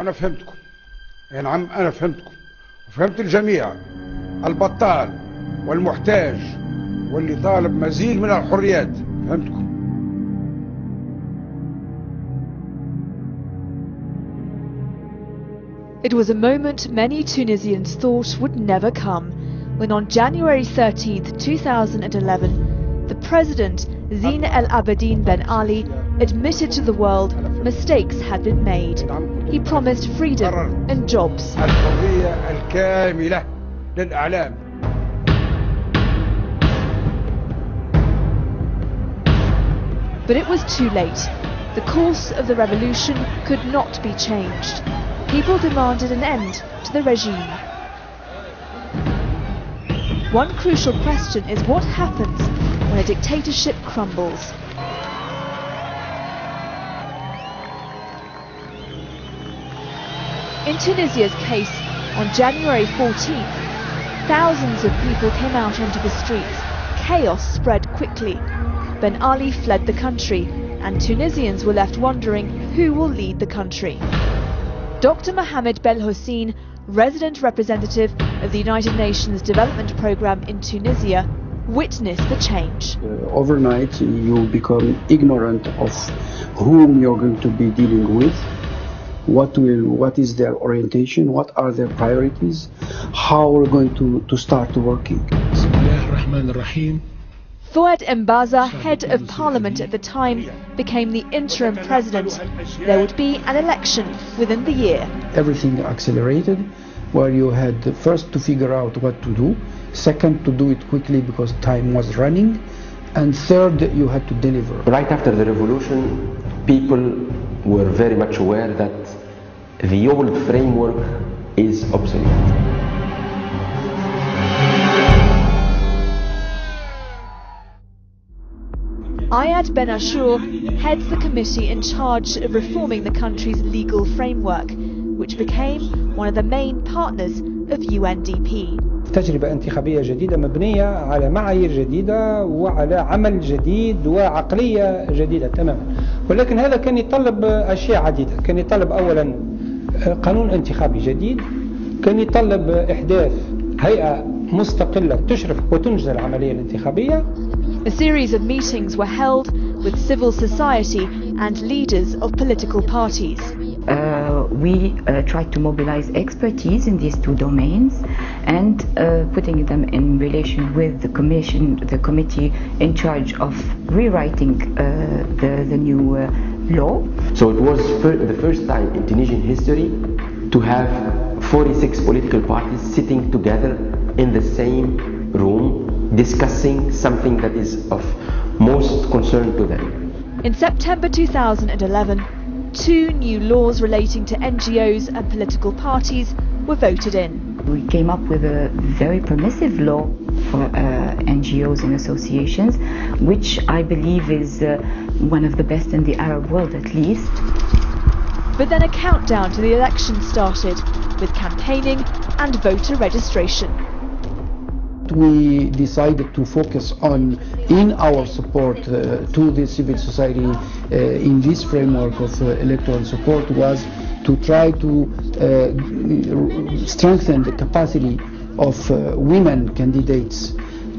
أنا فهمتكم يا نعم، أنا فهمتكم وفهمت الجميع، البطال والمحتاج واللي طالب مزيد من الحريات، فهمتكم. It was a moment many Tunisians thought would never come, when on January 13th, 2011, the president, Zine El Abidine Ben Ali, admitted to the world mistakes had been made. He promised freedom and jobs. الحرية الكاملة للإعلام. But it was too late. The course of the revolution could not be changed. People demanded an end to the regime. One crucial question is what happens when a dictatorship crumbles. In Tunisia's case, on January 14th, thousands of people came out onto the streets. Chaos spread quickly. Ben Ali fled the country, and Tunisians were left wondering who will lead the country. Dr. Mohamed Belhossein, resident representative of the United Nations Development Programme in Tunisia, witnessed the change. Overnight, you become ignorant of whom you're going to be dealing with, what is their orientation, what are their priorities, how we're going to start working. Fouad Mbaza, head of parliament at the time, became the interim president. There would be an election within the year. Everything accelerated, where you had first to figure out what to do, second to do it quickly because time was running, and third you had to deliver. Right after the revolution, people were very much aware that the old framework is obsolete. Ayad Ben Ashour heads the committee in charge of reforming the country's legal framework, which became one of the main partners of UNDP. تجربة انتخابية جديدة مبنية على معايير جديدة وعلى عمل جديد وعقلية جديدة تماما، ولكن هذا كان يتطلب أشياء عديدة. كان يتطلب أولا قانون انتخابي جديد، كان يتطلب إحداث هيئة مستقلة تشرف وتنجز العملية الانتخابية. A series of meetings were held with civil society and leaders of political parties. We tried to mobilize expertise in these two domains and putting them in relation with the committee in charge of rewriting the new law. So it was the first time in Tunisian history to have 46 political parties sitting together in the same room discussing something that is of most concern to them. In September 2011, two new laws relating to NGOs and political parties were voted in. We came up with a very permissive law for NGOs and associations, which I believe is one of the best in the Arab world at least. But then a countdown to the election started, with campaigning and voter registration. We decided to focus on, in our support to the civil society in this framework of electoral support, was to try to strengthen the capacity of women candidates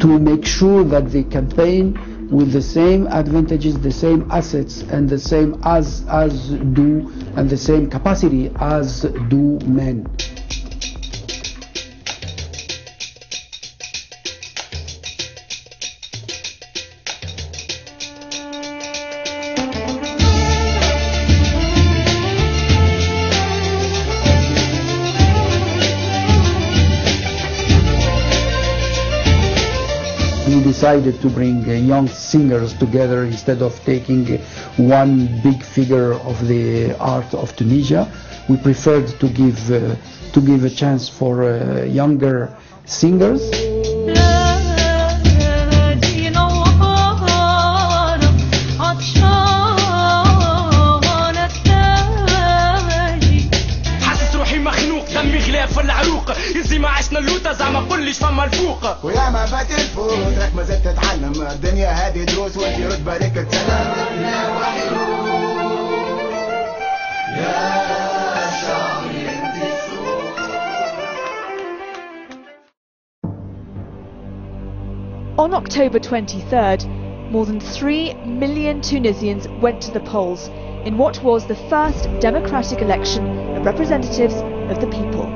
to make sure that they campaign with the same advantages, the same assets, and the same and the same capacity as do men. We decided to bring young singers together instead of taking one big figure of the art of Tunisia. We preferred to give a chance for younger singers. ما عشنا اللوطة زعما كلش فما الفوق ويا ما فات الفوت راك مازال تتعلم الدنيا هذه دروس وانت رتبة لك تسلم يا شعب On October 23rd, more than 3 million Tunisians went to the polls in what was the first democratic election of representatives of the people.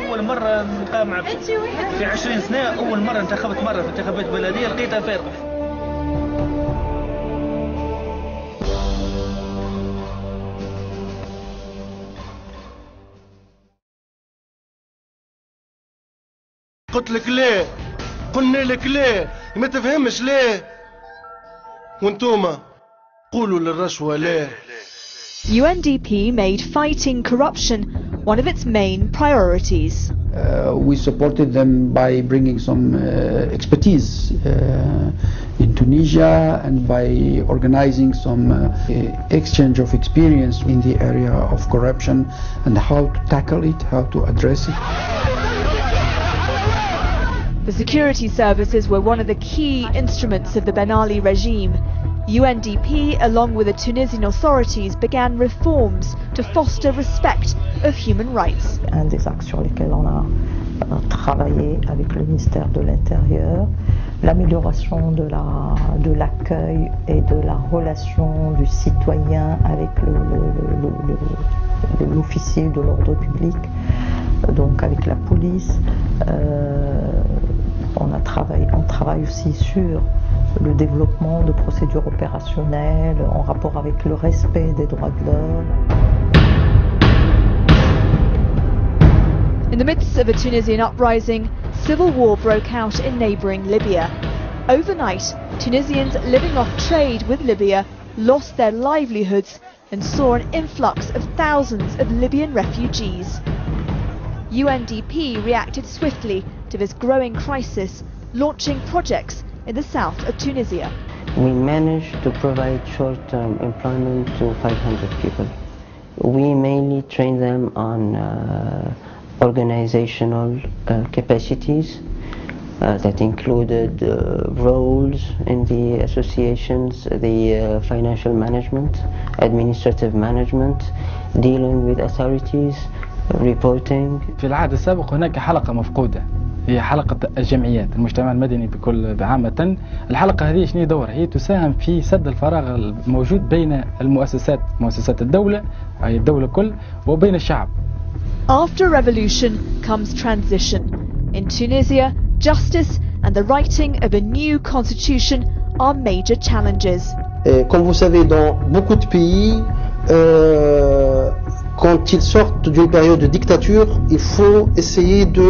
أول مرة نلقى في 20 سنة، أول مرة انتخبت مرة في انتخابات بلدية لقيتها فارغة. قلت لك ليه، قلنا لك ليه، ما تفهمش ليه، وانتوما قولوا للرشوة ليه. UNDP made fighting corruption one of its main priorities. We supported them by bringing some expertise in Tunisia and by organizing some exchange of experience in the area of corruption and how to tackle it, how to address it. The security services were one of the key instruments of the Ben Ali regime. UNDP, along with the Tunisian authorities, began reforms to foster respect of human rights. Un des axes sur lesquels on a travaillé avec le ministère de l'Intérieur, l'amélioration de l'accueil et de la relation du citoyen avec l'officier de l'ordre public, donc avec la police. On travaille aussi sur le développement de procédures opérationnelles en rapport avec le respect des droits de l'homme. In the midst of a Tunisian uprising, civil war broke out in neighbouring Libya. Overnight, Tunisians living off trade with Libya lost their livelihoods and saw an influx of thousands of Libyan refugees. UNDP reacted swiftly to this growing crisis, launching projects in the south of Tunisia. We managed to provide short-term employment to 500 people. We mainly train them on organizational capacities that included roles in the associations, the financial management, administrative management, dealing with authorities, reporting. في العهد السابق هناك حلقة مفقودة، هي حلقة الجمعيات المجتمع المدني بكل عامة. الحلقة هذه شنو دورها؟ هي تساهم في سد الفراغ الموجود بين مؤسسات الدولة، أي الدولة كل، وبين الشعب. After revolution comes transition. In Tunisia, justice and the writing of a new constitution are major challenges. Comme vous savez, dans beaucoup de pays, quand ils sortent d'une période de dictature, il faut essayer de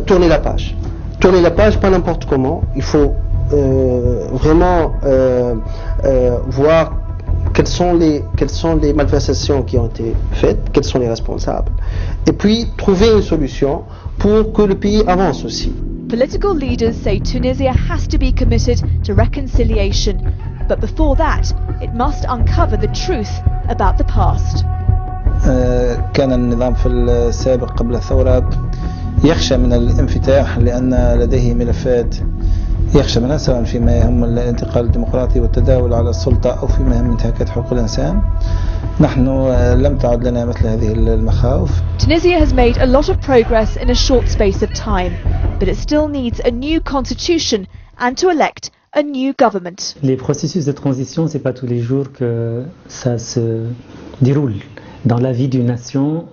tourner la page. Tourner la page, pas n'importe comment. Il faut vraiment voir quelles sont les malversations qui ont été faites, quels sont les responsables, et puis trouver une solution pour que le pays avance aussi. Political leaders say Tunisia has to be committed to reconciliation, but before that, it must uncover the truth about the past. كان النظام في السابق قبل الثورة يخشى من الانفتاح لأن لديه ملفات يخشى منها سواء فيما يهم الانتقال الديمقراطي والتداول على السلطة أو فيما يهم انتهاكات حقوق الإنسان. نحن لم تعد لنا مثل هذه المخاوف. Tunisia has made a lot of progress in a short space of time, but it still needs a new constitution and to elect a new government. Les processus de transition, c'est pas tous les jours que ça se déroule. Dans la vie d'une nation,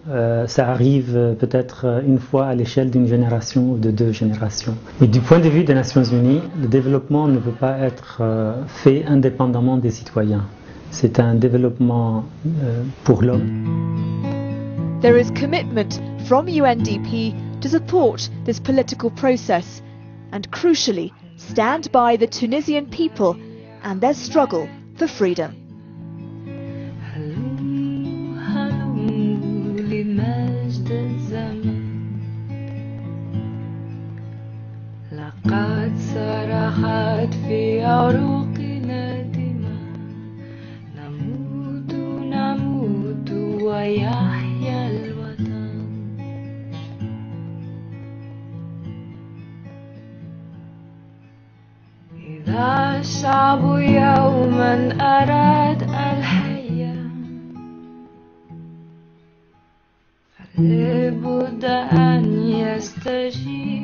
ça arrive peut-être une fois à l'échelle d'une génération ou de 2 générations. Mais du point de vue des Nations Unies, le développement ne peut pas être fait indépendamment des citoyens. C'est un développement pour l'homme. There is commitment from UNDP to support this political process and, crucially, stand by the Tunisian people and their struggle for freedom. لقد صرخت في عروقنا دماء نموت ويحيا الوطن إذا الشعب يوما أراد الحياة لابد أن يستجيب